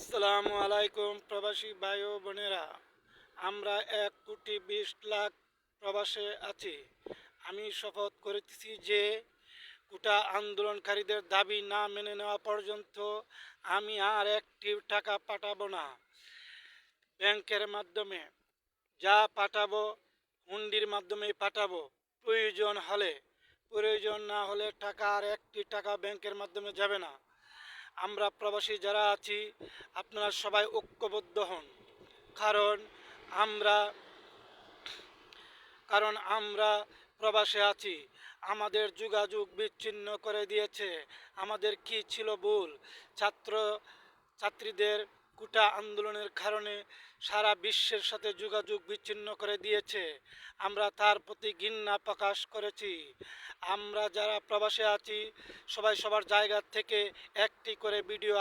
আসসালামু আলাইকুম প্রবাসী ভাই ও বোনেরা। আমরা 1,20,00,000 প্রবাসে আছি। আমি শপথ করিতেছি যে কোটা আন্দোলনকারীদের দাবি না মেনে নেওয়া পর্যন্ত আমি আর একটি টাকা পাঠাবো না। ব্যাংকের মাধ্যমে যা পাঠাবো হুন্ডির মাধ্যমেই পাঠাবো। প্রয়োজন হলে, প্রয়োজন না হলে টাকা আর একটি টাকা ব্যাংকের মাধ্যমে যাবে না। আমরা প্রবাসী যারা আছি আপনারা সবাই ঐক্যবদ্ধ হন। কারণ আমরা কারণ আমরা প্রবাসে আছি। আমাদের যোগাযোগ বিচ্ছিন্ন করে দিয়েছে। আমাদের কি ছিল ভুল? ছাত্র ছাত্রীদের কোটা আন্দোলনের কারণে সারা বিশ্বের সাথে যোগাযোগ বিচ্ছিন্ন করে দিয়েছে। আমরা তার প্রতি ঘৃণা প্রকাশ করেছি। আমরা যারা প্রবাসে আছি সবাই সবার জায়গা থেকে একটি করে ভিডিও